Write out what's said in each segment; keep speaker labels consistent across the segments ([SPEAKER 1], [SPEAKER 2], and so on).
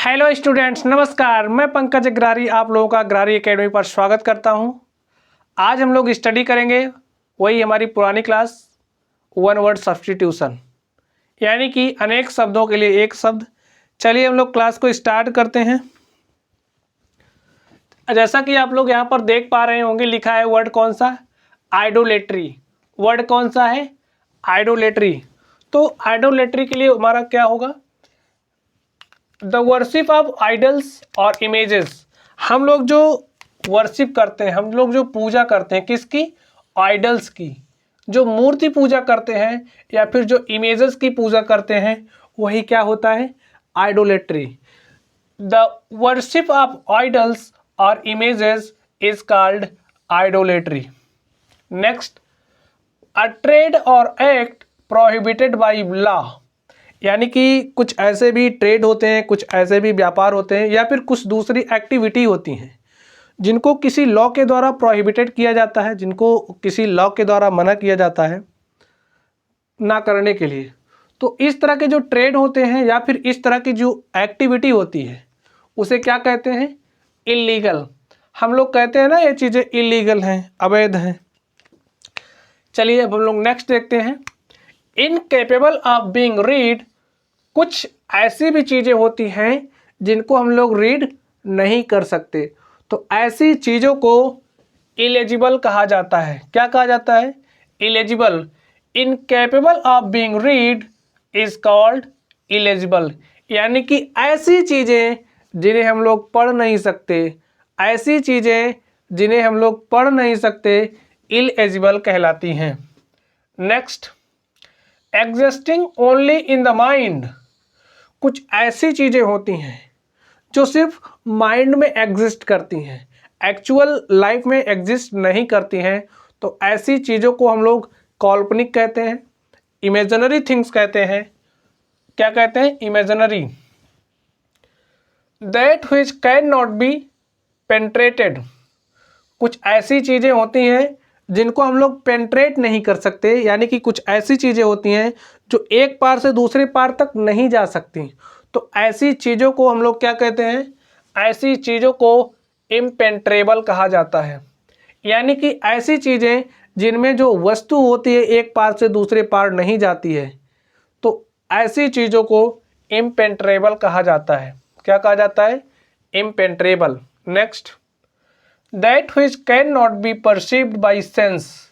[SPEAKER 1] Hello students, नमस्कार। मैं पंकज अग्रारी आप लोगों का अग्रारी एकेडमी पर स्वागत करता हूं। आज हम लोग स्टडी करेंगे वही हमारी पुरानी क्लास वन वर्ड सब्स्टिट्यूशन, यानी कि अनेक शब्दों के लिए एक शब्द। चलिए हम लोग क्लास को स्टार्ट करते हैं। जैसा कि आप लोग यहाँ पर देख पा रहे होंगे, लिखा है वर्ड कौन सा? आइडोलेट्री। वर्ड कौन सा है? आइडोलेट्री। तो आइडोलेट्री के लिए हमारा क्या होगा? The worship of idols or images. हम लोग जो वर्शिप करते हैं, हम लोग जो पूजा करते हैं, किसकी? आइडल्स की। जो मूर्ति पूजा करते हैं या फिर जो इमेजेस की पूजा करते हैं, वही क्या होता है? Idolatry. The worship of idols or images is called idolatry. Next, a trade or act prohibited by law, यानी कि कुछ ऐसे भी ट्रेड होते हैं, कुछ ऐसे भी व्यापार होते हैं या फिर कुछ दूसरी एक्टिविटी होती हैं जिनको किसी लॉ के द्वारा प्रोहिबिटेड किया जाता है, जिनको किसी लॉ के द्वारा मना किया जाता है ना करने के लिए। तो इस तरह के जो ट्रेड होते हैं या फिर इस तरह की जो एक्टिविटी होती है, उसे क्या कहते हैं? इल्लीगल। हम लोग कहते हैं ना ये चीज़ें इल्लीगल हैं, अवैध हैं। चलिए अब हम लोग नेक्स्ट देखते हैं। इनकेपेबल ऑफ बीइंग रीड, कुछ ऐसी भी चीज़ें होती हैं जिनको हम लोग रीड नहीं कर सकते, तो ऐसी चीज़ों को इलेजिबल कहा जाता है। क्या कहा जाता है? Illegible. Incapable of being read is called illegible, यानी कि ऐसी चीज़ें जिन्हें हम लोग पढ़ नहीं सकते, ऐसी चीज़ें जिन्हें हम लोग पढ़ नहीं सकते इलेजिबल कहलाती हैं। Next, existing only in the mind, कुछ ऐसी चीज़ें होती हैं जो सिर्फ माइंड में एग्जिस्ट करती हैं, एक्चुअल लाइफ में एग्जिस्ट नहीं करती हैं, तो ऐसी चीज़ों को हम लोग काल्पनिक कहते हैं, इमेजिनरी थिंग्स कहते हैं। क्या कहते हैं? Imaginary. That which can not be penetrated, कुछ ऐसी चीज़ें होती हैं जिनको हम लोग पेंट्रेट नहीं कर सकते, यानी कि कुछ ऐसी चीज़ें होती हैं जो एक पार से दूसरे पार तक नहीं जा सकती, तो ऐसी चीज़ों को हम लोग क्या कहते हैं? ऐसी चीज़ों को इम्पेंट्रेबल कहा जाता है, यानी कि ऐसी चीज़ें जिनमें जो वस्तु होती है एक पार से दूसरे पार नहीं जाती है, तो ऐसी चीज़ों को इम्पेंट्रेबल कहा जाता है। क्या कहा जाता है? Impenetrable. Next, that which can not be perceived by sense,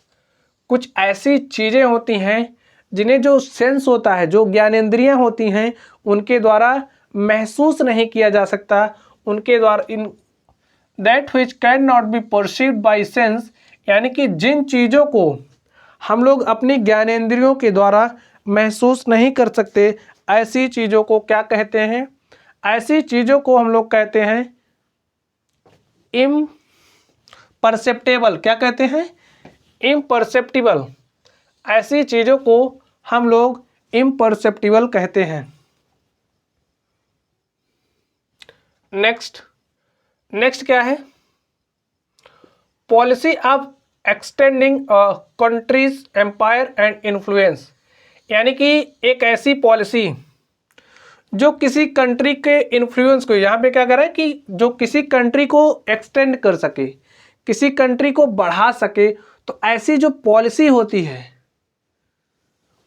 [SPEAKER 1] कुछ ऐसी चीज़ें होती हैं जिन्हें जो सेंस होता है, जो ज्ञानेंद्रियां होती हैं, उनके द्वारा महसूस नहीं किया जा सकता, उनके द्वारा that which can not be perceived by sense, यानी कि जिन चीज़ों को हम लोग अपनी ज्ञानेंद्रियों के द्वारा महसूस नहीं कर सकते, ऐसी चीज़ों को क्या कहते हैं? ऐसी चीज़ों को हम लोग कहते हैं इम्परसेप्टेबल। क्या कहते हैं? इम्परसेप्टिबल। ऐसी चीज़ों को हम लोग इम्परसेप्टिबल कहते हैं। नेक्स्ट क्या है? Policy of extending country's empire and influence, यानी कि एक ऐसी पॉलिसी जो किसी कंट्री के इन्फ्लुएंस को, यहाँ पे क्या कर रहा है कि जो किसी कंट्री को एक्सटेंड कर सके, किसी कंट्री को बढ़ा सके, तो ऐसी जो पॉलिसी होती है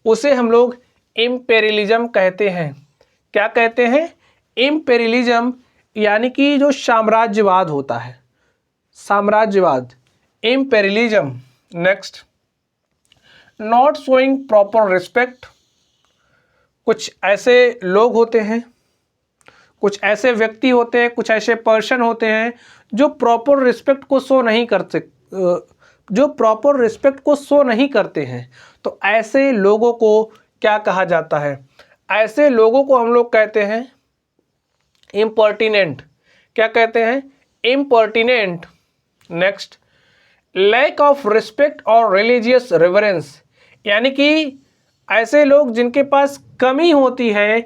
[SPEAKER 1] उसे हम लोग इम्पेरियलिज्म कहते हैं। क्या कहते हैं? इम्पेरियलिज्म, यानी कि जो साम्राज्यवाद होता है, साम्राज्यवाद, imperialism. Next, not showing proper respect, कुछ ऐसे लोग होते हैं, कुछ ऐसे व्यक्ति होते हैं, कुछ ऐसे पर्सन होते हैं जो प्रॉपर रिस्पेक्ट को शो नहीं करते, जो प्रॉपर रिस्पेक्ट को शो नहीं करते हैं, तो ऐसे लोगों को क्या कहा जाता है? ऐसे लोगों को हम लोग कहते हैं इम्पर्टिनेंट। क्या कहते हैं? Impertinent. Next, lack of respect और रिलीजियस रेवरेंस, यानी कि ऐसे लोग जिनके पास कमी होती है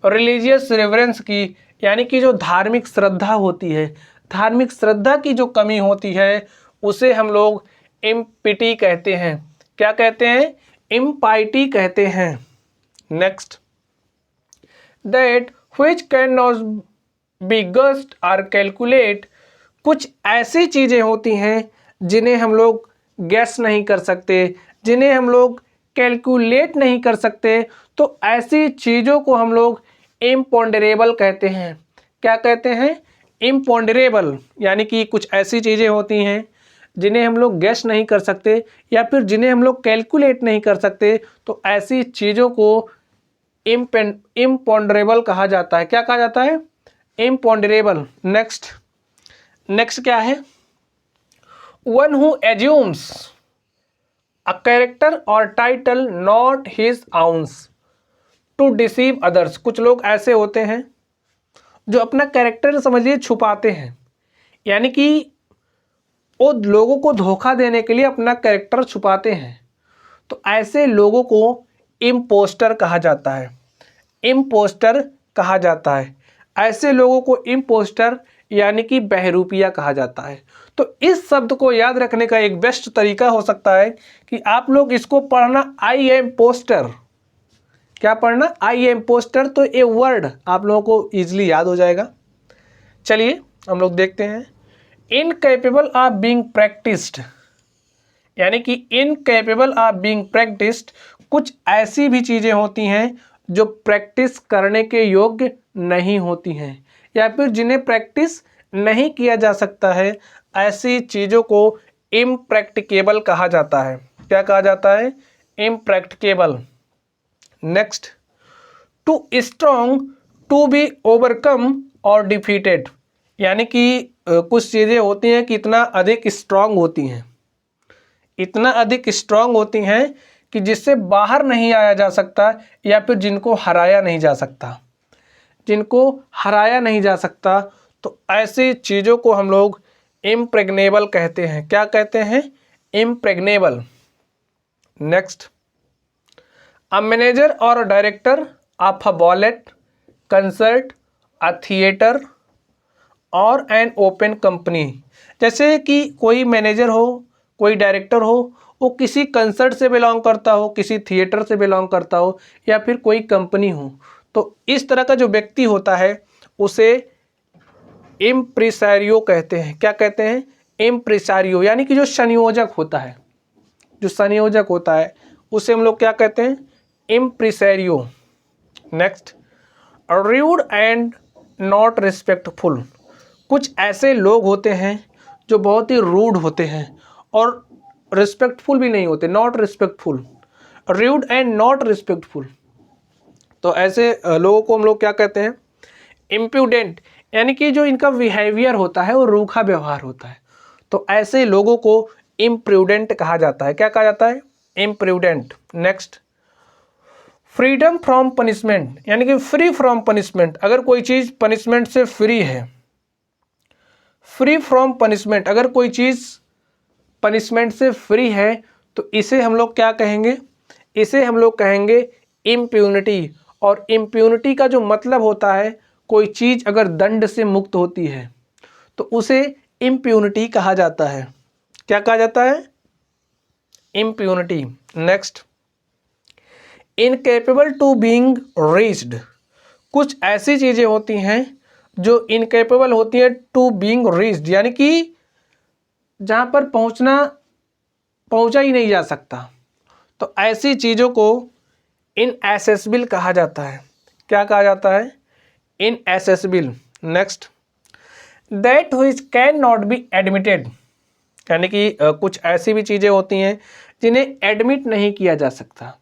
[SPEAKER 1] रिलीजियस रेवरेंस की, यानी कि जो धार्मिक श्रद्धा होती है, धार्मिक श्रद्धा की जो कमी होती है, उसे हम लोग इम्पिटी कहते हैं। क्या कहते हैं? इम्पाइटी कहते हैं। Next, that which can not B guessed और कैलकुलेट, कुछ ऐसी चीज़ें होती हैं जिन्हें हम लोग गैस नहीं कर सकते, जिन्हें हम लोग कैलकुलेट नहीं कर सकते, तो ऐसी चीज़ों को हम लोग इम्पॉन्डरेबल कहते हैं। क्या कहते हैं? इम्पॉन्डरेबल, यानी कि कुछ ऐसी चीज़ें होती हैं जिन्हें हम लोग गैस नहीं कर सकते या फिर जिन्हें हम लोग कैलकुलेट नहीं कर सकते, तो ऐसी चीज़ों को इम्पॉन्डरेबल कहा जाता है। क्या कहा जाता है? इम्पॉन्डरेबल। नेक्स्ट क्या है? One who assumes a character or title not his own to deceive others, कुछ लोग ऐसे होते हैं जो अपना कैरेक्टर समझिए छुपाते हैं, यानी कि वो लोगों को धोखा देने के लिए अपना कैरेक्टर छुपाते हैं, तो ऐसे लोगों को इम्पोस्टर कहा जाता है। इम्पोस्टर कहा जाता है। ऐसे लोगों को इम्पोस्टर यानी कि बहरूपिया कहा जाता है। तो इस शब्द को याद रखने का एक बेस्ट तरीका हो सकता है कि आप लोग इसको पढ़ना आई एम पोस्टर। क्या पढ़ना? Impostor. तो ये वर्ड आप लोगों को ईजिली याद हो जाएगा। चलिए हम लोग देखते हैं। इनकैपेबल ऑफ बीइंग प्रैक्टिस्ड, यानी कि इनकैपेबल ऑफ बीइंग प्रैक्टिस्ड, कुछ ऐसी भी चीज़ें होती हैं जो प्रैक्टिस करने के योग्य नहीं होती हैं या फिर जिन्हें प्रैक्टिस नहीं किया जा सकता है, ऐसी चीज़ों को इम्प्रैक्टिकेबल कहा जाता है। क्या कहा जाता है? Impracticable. Next, too strong to be overcome or defeated, यानी कि कुछ चीज़ें होती हैं कि इतना अधिक स्ट्रांग होती हैं, इतना अधिक स्ट्रांग होती हैं कि जिससे बाहर नहीं आया जा सकता या फिर जिनको हराया नहीं जा सकता, जिनको हराया नहीं जा सकता, तो ऐसी चीज़ों को हम लोग इम्प्रेग्नेबल कहते हैं। क्या कहते हैं? इम्प्रेग्नेबल। नेक्स्ट, अ मैनेजर और director of a ballot concert a theatre और एन ओपन कंपनी, जैसे कि कोई मैनेजर हो, कोई डायरेक्टर हो, वो किसी कंसर्ट से बिलोंग करता हो, किसी थिएटर से बिलोंग करता हो या फिर कोई कंपनी हो, तो इस तरह का जो व्यक्ति होता है उसे इम्प्रिसारियो कहते हैं। क्या कहते हैं? इम्प्रिसारियो, यानी कि जो संयोजक होता है, जो संयोजक होता है उसे हम लोग क्या कहते हैं? Impresario. Next, rude and not respectful, कुछ ऐसे लोग होते हैं जो बहुत ही रूड होते हैं और रिस्पेक्टफुल भी नहीं होते, not respectful, rude and not respectful, तो ऐसे लोगों को हम लोग क्या कहते हैं? इम्प्रूडेंट, यानी कि जो इनका बिहेवियर होता है वो रूखा व्यवहार होता है, तो ऐसे लोगों को इम्प्रूडेंट कहा जाता है। क्या कहा जाता है? Imprudent. Next, freedom from punishment, यानी कि फ्री फ्रॉम पनिशमेंट, अगर कोई चीज़ पनिशमेंट से फ्री है, फ्री फ्रॉम पनिशमेंट, अगर कोई चीज़ पनिशमेंट से फ्री है, तो इसे हम लोग क्या कहेंगे? इसे हम लोग कहेंगे इम्प्यूनिटी। और इम्प्यूनिटी का जो मतलब होता है, कोई चीज़ अगर दंड से मुक्त होती है तो उसे इम्प्यूनिटी कहा जाता है। क्या कहा जाता है? Impunity. Next, incapable to being reached, कुछ ऐसी चीज़ें होती हैं जो इनकेपेबल होती हैं टू बीइंग रीच्ड, यानी कि जहाँ पर पहुँचा ही नहीं जा सकता, तो ऐसी चीज़ों को इनएसेसिबल कहा जाता है। क्या कहा जाता है? इनएसेसिबल। Next, that which can not be admitted, यानी कि कुछ ऐसी भी चीज़ें होती हैं जिन्हें एडमिट नहीं किया जा सकता,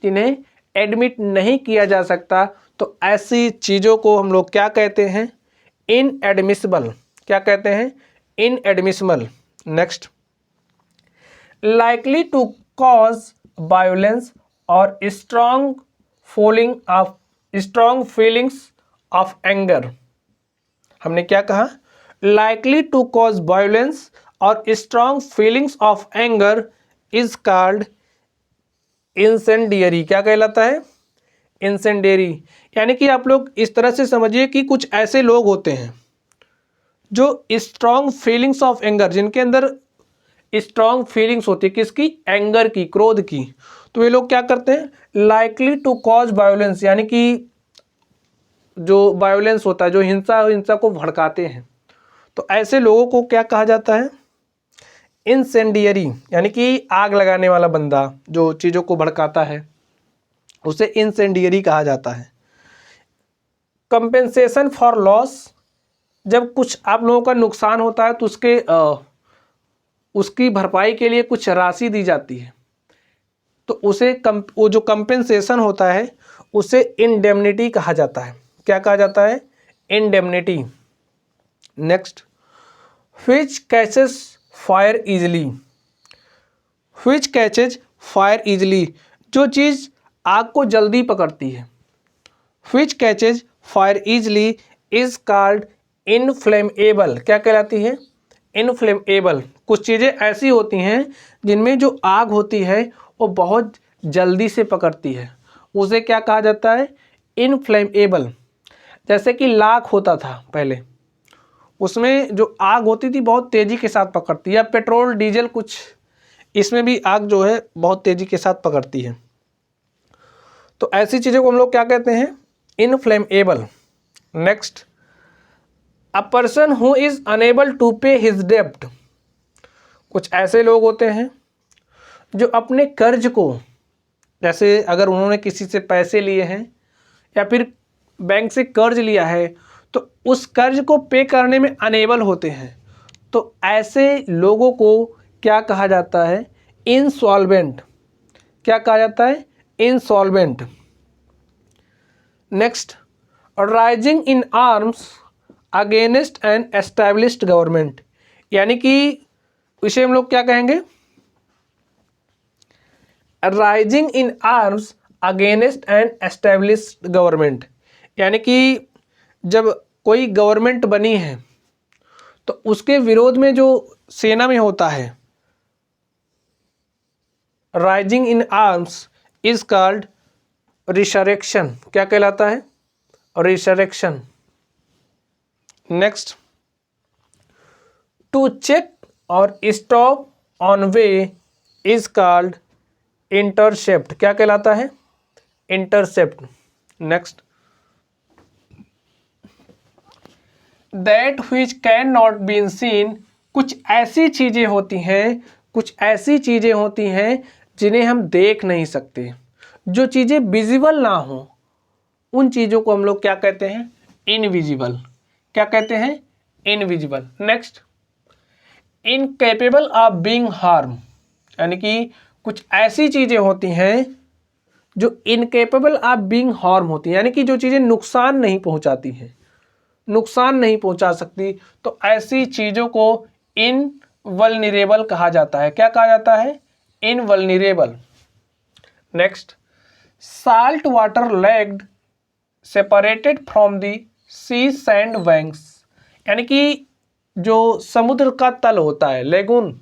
[SPEAKER 1] जिन्हें एडमिट नहीं किया जा सकता, तो ऐसी चीज़ों को हम लोग क्या कहते हैं? इनएडमिसिबल। क्या कहते हैं? Inadmissible. Next, likely to cause violence और स्ट्रॉन्ग फीलिंग्स ऑफ एंगर, हमने क्या कहा? लाइकली टू कॉज वायोलेंस और strong feelings of anger is called incendiary. क्या कहलाता है? इंसेंडियरी। यानी कि आप लोग इस तरह से समझिए कि कुछ ऐसे लोग होते हैं जो स्ट्रॉन्ग फीलिंग्स ऑफ एंगर, जिनके अंदर स्ट्रॉन्ग फीलिंग्स होती है, किसकी? एंगर की, क्रोध की, तो ये लोग क्या करते हैं? लाइकली टू कॉज वायोलेंस, यानी कि जो वायोलेंस होता है, जो हिंसा को भड़काते हैं, तो ऐसे लोगों को क्या कहा जाता है? इंसेंडियरी, यानी कि आग लगाने वाला बंदा जो चीज़ों को भड़काता है उसे इंसेंडियरी कहा जाता है। कंपेंसेशन फॉर लॉस, जब कुछ आप लोगों का नुकसान होता है तो उसकी भरपाई के लिए कुछ राशि दी जाती है, तो उसे वो जो कंपेंसेशन होता है उसे इंडेमनिटी कहा जाता है। क्या कहा जाता है? Indemnity. Next, which catches fire easily. Which catches fire easily, जो चीज़ आग को जल्दी पकड़ती है। Which catches fire easily is called inflammable. क्या कहलाती है? इनफ्लेमेबल। कुछ चीज़ें ऐसी होती हैं जिनमें जो आग होती है वो बहुत जल्दी से पकड़ती है, उसे क्या कहा जाता है? इनफ्लेमेबल। जैसे कि लाख होता था पहले, उसमें जो आग होती थी बहुत तेज़ी के साथ पकड़ती है, या पेट्रोल डीजल कुछ, इसमें भी आग जो है बहुत तेज़ी के साथ पकड़ती है। तो ऐसी चीज़ों को हम लोग क्या कहते हैं? Inflammable. Next, a person who is unable to pay his डेब्ट। कुछ ऐसे लोग होते हैं जो अपने कर्ज को, जैसे अगर उन्होंने किसी से पैसे लिए हैं या फिर बैंक से कर्ज लिया है तो उस कर्ज को पे करने में अनेबल होते हैं, तो ऐसे लोगों को क्या कहा जाता है? इंसॉल्वेंट। क्या कहा जाता है? Insolvent. Next, rising in arms against an established government, यानी कि इसे हम लोग क्या कहेंगे? Rising in arms against an established government, यानी कि जब कोई गवर्नमेंट बनी है तो उसके विरोध में जो सेना में होता है, rising in arms is called resurrection. क्या कहलाता है? रिसरेक्शन। नेक्स्ट, टू चेक और stop on way is called intercept. क्या कहलाता है? Intercept. Next, that which can not been seen, कुछ ऐसी चीज़ें होती हैं जिन्हें हम देख नहीं सकते, जो चीज़ें विजिबल ना हो उन चीज़ों को हम लोग क्या कहते हैं? इनविजिबल। क्या कहते हैं? Invisible. Next, incapable of being harm, यानी कि कुछ ऐसी चीज़ें होती हैं जो इनकेपेबल ऑफ बीइंग हार्म होती हैं, यानी कि जो चीज़ें नुकसान नहीं पहुंचा सकती, तो ऐसी चीज़ों को इनवल्नरेबल कहा जाता है। क्या कहा जाता है? Invulnerable. Next, salt water lake separated from the sea sand banks, यानी कि जो समुद्र का तल होता है, लेगून,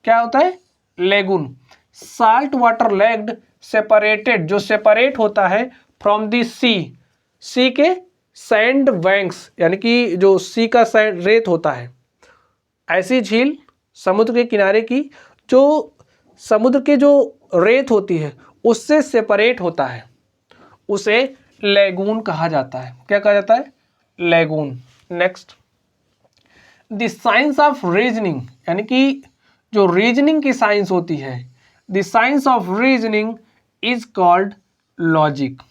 [SPEAKER 1] क्या होता है? Lagoon. Salt water lake separated, जो सेपरेट होता है फ्रॉम द सी के सैंड बैंक्स, यानी कि जो सी का सैंड रेत होता है, ऐसी झील समुद्र के किनारे की जो समुद्र के जो रेत होती है उससे सेपरेट होता है, उसे लेगून कहा जाता है। क्या कहा जाता है? Lagoon. Next, the science of reasoning, यानी कि जो रीजनिंग की साइंस होती है, the science of reasoning is called logic.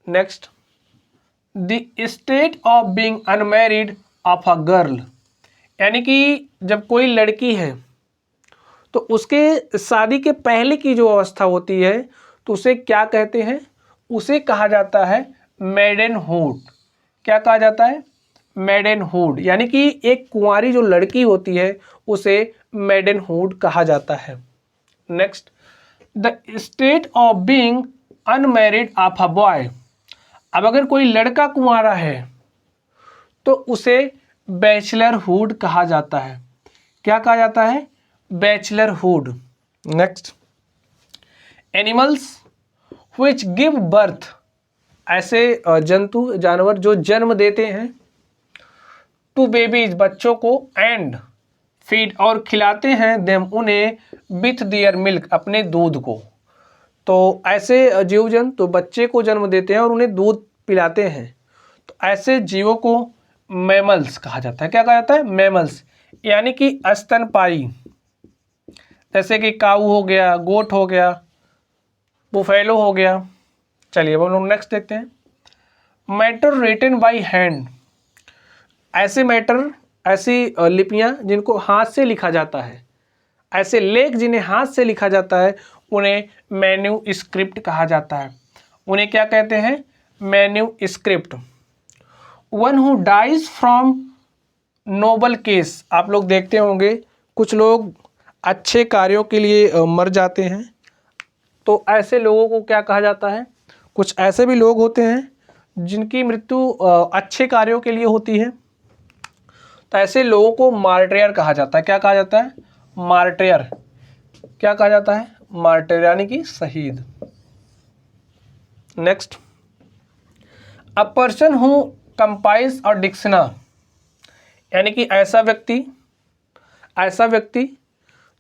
[SPEAKER 1] Next, the state of being unmarried of a girl, यानी कि जब कोई लड़की है तो उसके शादी के पहले की जो अवस्था होती है तो उसे क्या कहते हैं? उसे कहा जाता है मेडनहुड। क्या कहा जाता है? मेडनहुड, यानी कि एक कुंवारी जो लड़की होती है उसे मेडनहुड कहा जाता है। Next, the state of being unmarried of a boy, अब अगर कोई लड़का कुंवारा है तो उसे बैचलरहुड कहा जाता है। क्या कहा जाता है? Bachelorhood. Next, animals which give birth, ऐसे जंतु जानवर जो जन्म देते हैं, टू बेबीज, बच्चों को, एंड फीड, और खिलाते हैं, देम, उन्हें, विथ देयर मिल्क, अपने दूध को। तो ऐसे जीव जंतु बच्चे को जन्म देते हैं और उन्हें दूध पिलाते हैं, तो ऐसे जीवों को मैमल्स कहा जाता है। क्या कहा जाता है? मैमल्स, यानी कि स्तनपायी, जैसे कि काऊ हो गया, गोट हो गया, बुफेलो हो गया। चलिए अब हम लोग नेक्स्ट देखते हैं। मैटर रिटन बाय हैंड, ऐसे मैटर, ऐसी लिपियां जिनको हाथ से लिखा जाता है, ऐसे लेख जिन्हें हाथ से लिखा जाता है, उन्हें मैन्यूस्क्रिप्ट कहा जाता है। उन्हें क्या कहते हैं? Manuscript. One who dies from noble cause, आप लोग देखते होंगे कुछ लोग अच्छे कार्यों के लिए मर जाते हैं, तो ऐसे लोगों को क्या कहा जाता है? कुछ ऐसे भी लोग होते हैं जिनकी मृत्यु अच्छे कार्यों के लिए होती है, तो ऐसे लोगों को मार्टियर कहा जाता है। क्या कहा जाता है? मार्टियर। क्या कहा जाता है? मार्टियर, यानी कि शहीद। Next, a person who compiles a dictionary, यानी कि ऐसा व्यक्ति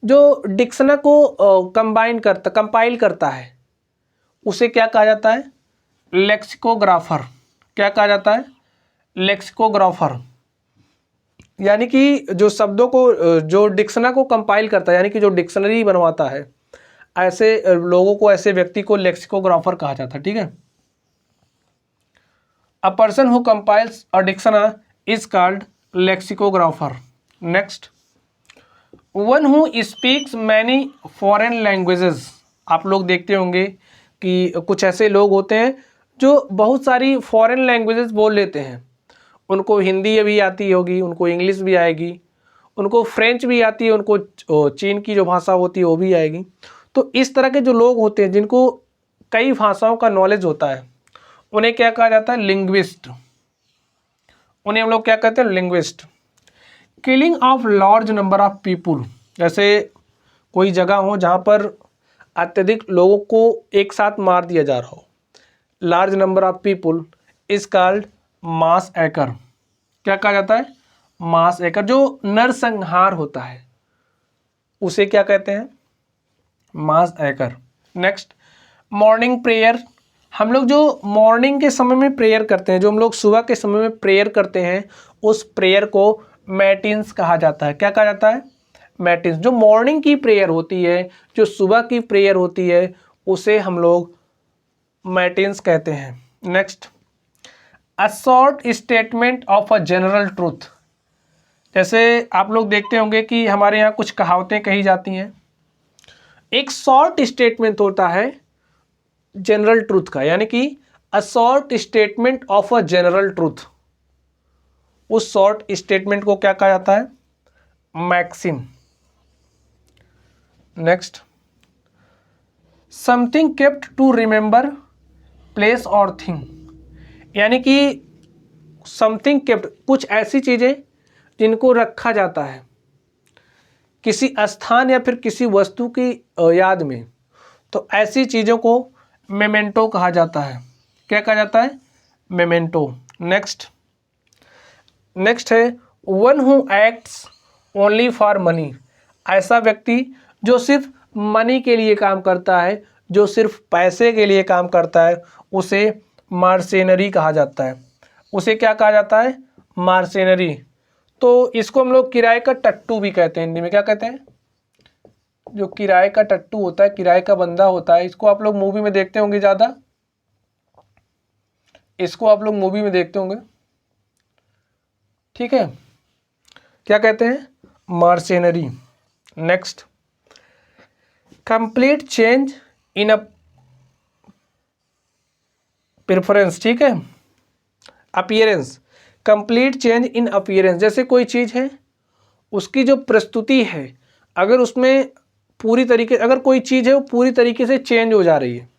[SPEAKER 1] जो डिक्शनरी को कंपाइल करता है, उसे क्या कहा जाता है? लेक्सिकोग्राफर। क्या कहा जाता है? लेक्सिकोग्राफर, यानी कि जो शब्दों को, जो डिक्शनरी को कंपाइल करता है, यानी कि जो डिक्शनरी बनवाता है, ऐसे लोगों को, ऐसे व्यक्ति को लेक्सिकोग्राफर कहा जाता है। ठीक है। अ person who compiles a dictionary is called lexicographer. Next, one who speaks many foreign languages, आप लोग देखते होंगे कि कुछ ऐसे लोग होते हैं जो बहुत सारी फॉरेन लैंग्वेजेस बोल लेते हैं। उनको हिंदी भी आती होगी, उनको इंग्लिश भी आएगी, उनको फ्रेंच भी आती है, उनको चीन की जो भाषा होती है वो भी आएगी। तो इस तरह के जो लोग होते हैं जिनको कई भाषाओं का नॉलेज होता है, उन्हें क्या कहा जाता है? लिंग्विस्ट। उन्हें हम लोग क्या कहते हैं? Linguist. Killing of large number of people, जैसे कोई जगह हो जहाँ पर अत्यधिक लोगों को एक साथ मार दिया जा रहा हो, large number of people is called mass actor. क्या कहा जाता है? मास एक्टर। जो नरसंहार होता है उसे क्या कहते हैं? मास एक्टर। नेक्स्ट, मॉर्निंग प्रेयर, हम लोग जो मॉर्निंग के समय में प्रेयर करते हैं, जो हम लोग सुबह के समय में प्रेयर करते हैं, उस प्रेयर को मैटिन्स कहा जाता है। क्या कहा जाता है? मैटिन्स। जो मॉर्निंग की प्रेयर होती है, जो सुबह की प्रेयर होती है, उसे हम लोग मैटिन्स कहते हैं। Next, a short statement of a general truth, जैसे आप लोग देखते होंगे कि हमारे यहाँ कुछ कहावतें कही जाती हैं। एक शॉर्ट स्टेटमेंट होता है जनरल ट्रूथ का, यानी कि a short statement of a general truth, उस शॉर्ट स्टेटमेंट को क्या कहा जाता है? Maxim. Next, something kept to remember place और थिंग, यानी कि समथिंग केप्ट, कुछ ऐसी चीज़ें जिनको रखा जाता है किसी स्थान या फिर किसी वस्तु की याद में, तो ऐसी चीज़ों को मेमेंटो कहा जाता है। क्या कहा जाता है? मेमेंटो। नेक्स्ट है one who acts only for money, ऐसा व्यक्ति जो सिर्फ मनी के लिए काम करता है, जो सिर्फ पैसे के लिए काम करता है, उसे मार्सेनरी कहा जाता है। उसे क्या कहा जाता है? मार्सेनरी। तो इसको हम लोग किराए का टट्टू भी कहते हैं। हिंदी में क्या कहते हैं? जो किराए का टट्टू होता है, किराए का बंदा होता है, इसको आप लोग मूवी में देखते होंगे ज़्यादा, इसको आप लोग मूवी में देखते होंगे। ठीक है, क्या कहते हैं? Mercenary. Next, complete change in a preference. ठीक है, appearance, complete change in appearance, जैसे कोई चीज़ है, उसकी जो प्रस्तुति है, अगर उसमें पूरी तरीके, अगर कोई चीज़ है वो पूरी तरीके से चेंज हो जा रही है,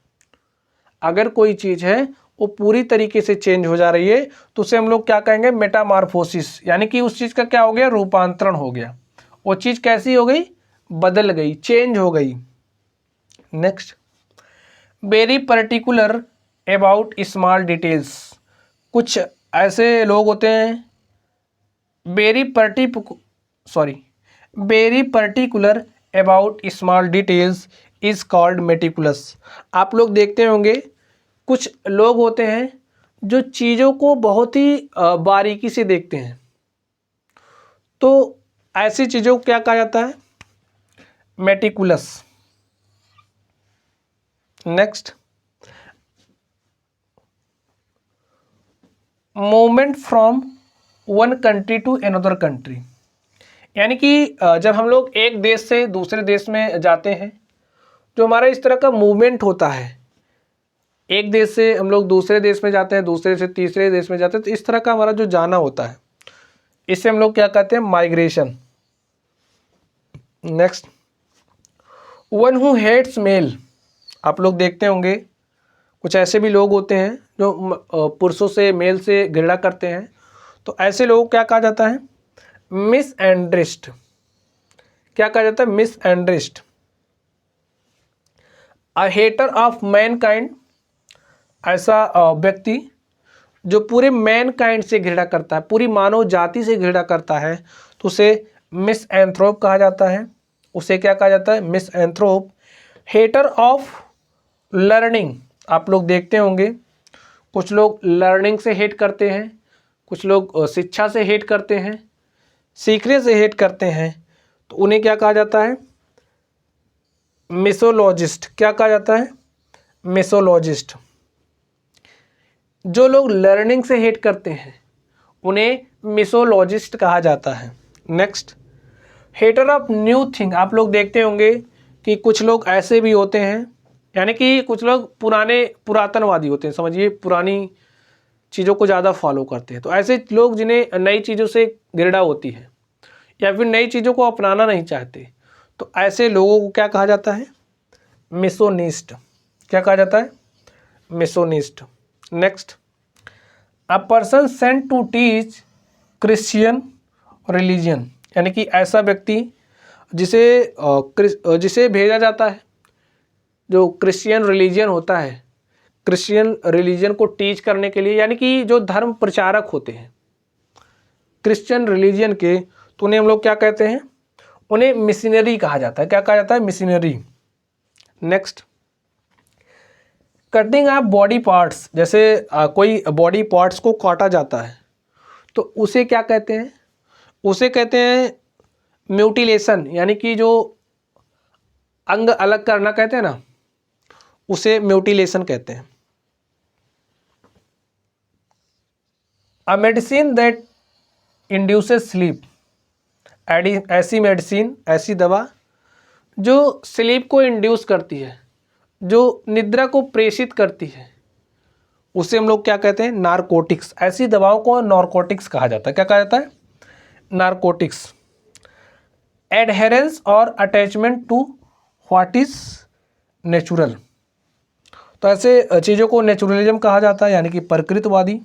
[SPEAKER 1] अगर कोई चीज़ है वो पूरी तरीके से चेंज हो जा रही है, तो उसे हम लोग क्या कहेंगे? मेटामार्फोसिस, यानी कि उस चीज़ का क्या हो गया? रूपांतरण हो गया। वो चीज़ कैसी हो गई? बदल गई, चेंज हो गई। Next, very particular about small details, कुछ ऐसे लोग होते हैं very particular about small details is called meticulous. आप लोग देखते होंगे कुछ लोग होते हैं जो चीज़ों को बहुत ही बारीकी से देखते हैं, तो ऐसी चीज़ों को क्या कहा जाता है? Meticulous. Next, movement from one country to another country, यानी कि जब हम लोग एक देश से दूसरे देश में जाते हैं, जो हमारा इस तरह का मूवमेंट होता है, एक देश से हम लोग दूसरे देश में जाते हैं, दूसरे से तीसरे देश में जाते हैं, तो इस तरह का हमारा जो जाना होता है, इसे हम लोग क्या कहते हैं? Migration. Next, one who hates male, आप लोग देखते होंगे कुछ ऐसे भी लोग होते हैं जो पुरुषों से, मेल से घृणा करते हैं, तो ऐसे लोगों को क्या कहा जाता है? मिसएंड्रेस्ड। क्या कहा जाता है? मिसएंड्रेस्ड। अ हेटर ऑफ मैनकाइंड, ऐसा व्यक्ति जो पूरे मैनकाइंड से घृणा करता है, पूरी मानव जाति से घृणा करता है, तो उसे मिसएंथ्रोप कहा जाता है। उसे क्या कहा जाता है? मिसएंथ्रोप। हेटर ऑफ लर्निंग, आप लोग देखते होंगे कुछ लोग लर्निंग से हेट करते हैं, कुछ लोग शिक्षा से हेट करते हैं, सीखने से हेट करते हैं, तो उन्हें क्या कहा जाता है? मिसोलॉजिस्ट। क्या कहा जाता है? मिसोलॉजिस्ट। जो लोग लर्निंग से हेट करते हैं उन्हें मिसोलॉजिस्ट कहा जाता है। Next, hater of new thing, आप लोग देखते होंगे कि कुछ लोग ऐसे भी होते हैं, यानी कि कुछ लोग पुरातनवादी होते हैं, समझिए पुरानी चीज़ों को ज़्यादा फॉलो करते हैं, तो ऐसे लोग जिन्हें नई चीज़ों से घृणा होती है या फिर नई चीज़ों को अपनाना नहीं चाहते, तो ऐसे लोगों को क्या कहा जाता है? मिसोनिस्ट। क्या कहा जाता है? Misoneist. Next, a person sent to teach Christian religion, यानी कि ऐसा व्यक्ति जिसे भेजा जाता है, जो क्रिश्चियन रिलीजन होता है, क्रिश्चियन रिलीजन को टीच करने के लिए, यानी कि जो धर्म प्रचारक होते हैं क्रिश्चियन रिलीजन के, तो उन्हें हम लोग क्या कहते हैं? उन्हें मिशनरी कहा जाता है। क्या कहा जाता है? Missionary. Next, cutting of body parts, जैसे कोई बॉडी पार्ट्स को काटा जाता है, तो उसे क्या कहते हैं? उसे कहते हैं म्यूटिलेशन, यानी कि जो अंग अलग करना कहते हैं ना, उसे म्यूटिलेशन कहते हैं। A medicine that induces sleep, ऐसी मेडिसिन, ऐसी दवा जो स्लीप को इंड्यूस करती है, जो निद्रा को प्रेषित करती है, उसे हम लोग क्या कहते हैं? नारकोटिक्स। ऐसी दवाओं को नारकोटिक्स कहा जाता है। क्या कहा जाता है? नारकोटिक्स। एडहेरेंस और attachment to what is natural, तो ऐसे चीज़ों को नेचुरलिज्म कहा जाता है, यानी कि प्रकृतिवादी।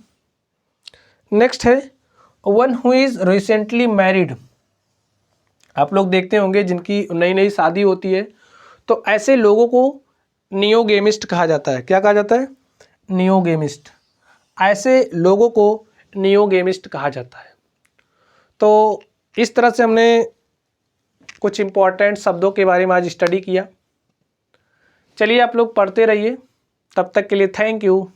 [SPEAKER 1] नेक्स्ट है one who is recently married, आप लोग देखते होंगे जिनकी नई नई शादी होती है, तो ऐसे लोगों को नियोगेमिस्ट कहा जाता है। क्या कहा जाता है? नियोगेमिस्ट। ऐसे लोगों को नियोगेमिस्ट कहा जाता है। तो इस तरह से हमने कुछ इम्पॉर्टेंट शब्दों के बारे में आज स्टडी किया। चलिए आप लोग पढ़ते रहिए, तब तक के लिए थैंक यू।